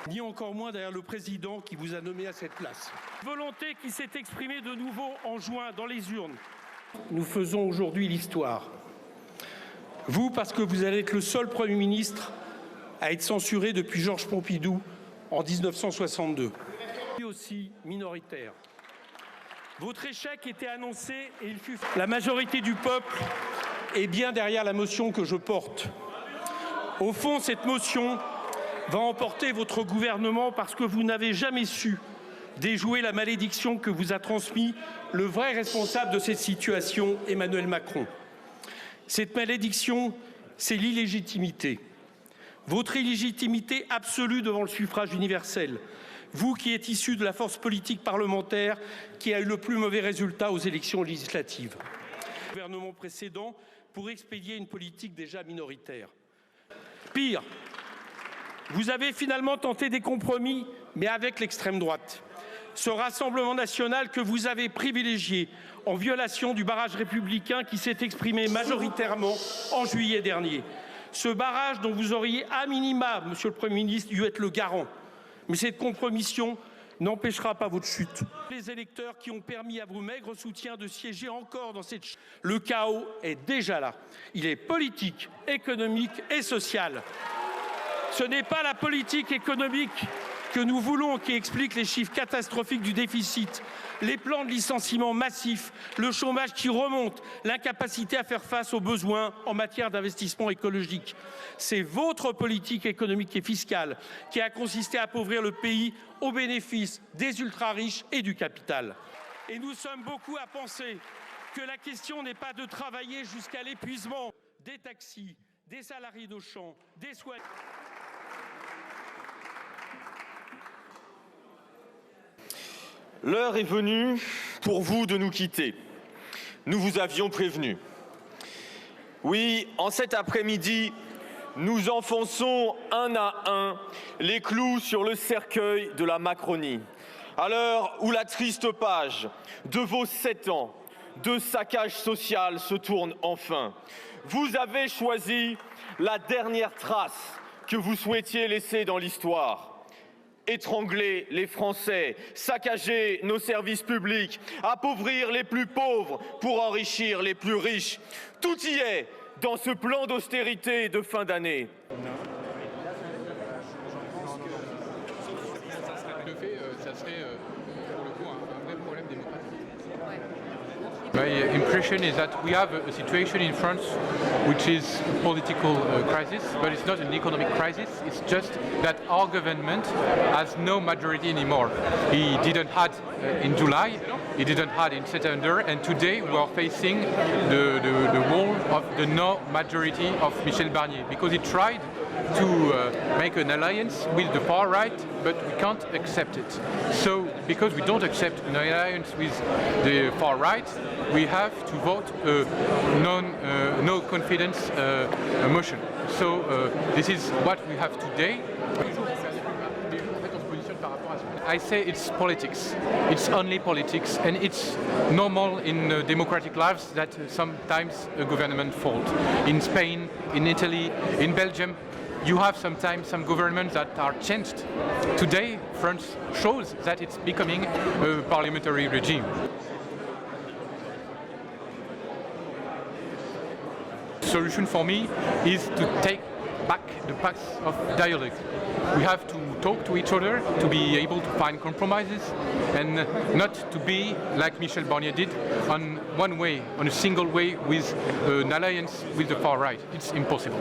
ni encore moins derrière le président qui vous a nommé à cette place. Volonté qui s'est exprimée de nouveau en juin dans les urnes. Nous faisons aujourd'hui l'histoire. Vous, parce que vous allez être le seul Premier ministre à être censuré depuis Georges Pompidou en 1962. Lui aussi minoritaire. Votre échec était annoncé et il fut... La majorité du peuple est bien derrière la motion que je porte. Au fond, cette motion va emporter votre gouvernement parce que vous n'avez jamais su déjouer la malédiction que vous a transmise le vrai responsable de cette situation, Emmanuel Macron. Cette malédiction, c'est l'illégitimité. Votre illégitimité absolue devant le suffrage universel. Vous qui êtes issu de la force politique parlementaire qui a eu le plus mauvais résultat aux élections législatives. Le gouvernement précédent pour expédier une politique déjà minoritaire. Pire, vous avez finalement tenté des compromis, mais avec l'extrême droite. Ce Rassemblement national que vous avez privilégié en violation du barrage républicain qui s'est exprimé majoritairement en juillet dernier. Ce barrage dont vous auriez à minima, Monsieur le Premier ministre, dû être le garant. Mais cette compromission n'empêchera pas votre chute. Les électeurs qui ont permis à vos maigres soutiens de siéger encore dans cette... Le chaos est déjà là. Il est politique, économique et social. Ce n'est pas la politique économique que nous voulons qui explique les chiffres catastrophiques du déficit, les plans de licenciement massifs, le chômage qui remonte, l'incapacité à faire face aux besoins en matière d'investissement écologique. C'est votre politique économique et fiscale qui a consisté à appauvrir le pays au bénéfice des ultra-riches et du capital. Et nous sommes beaucoup à penser que la question n'est pas de travailler jusqu'à l'épuisement des taxis, des salariés d'Auchan, des soignants. L'heure est venue pour vous de nous quitter. Nous vous avions prévenu. Oui, en cet après-midi, nous enfonçons un à un les clous sur le cercueil de la Macronie. À l'heure où la triste page de vos 7 ans de saccage social se tourne enfin, vous avez choisi la dernière trace que vous souhaitiez laisser dans l'histoire. Étrangler les Français, saccager nos services publics, appauvrir les plus pauvres pour enrichir les plus riches. Tout y est dans ce plan d'austérité de fin d'année. My impression is that we have a situation in France which is a political crisis, but it's not an economic crisis. It's just that our government has no majority anymore. He didn't have in July, he didn't have in September, and today we are facing the wall of the no majority of Michel Barnier, because he tried to make an alliance with the far right, but we can't accept it. So, because we don't accept an alliance with the far right, we have to vote a no confidence motion. So, this is what we have today. I say it's politics. It's only politics, and it's normal in democratic lives that sometimes a government falls. In Spain, in Italy, in Belgium, you have sometimes some governments that are changed. Today, France shows that it's becoming a parliamentary regime. The solution for me is to take back the path of dialogue. We have to talk to each other to be able to find compromises and not to be like Michel Barnier did on one way, on a single way with an alliance with the far right. It's impossible.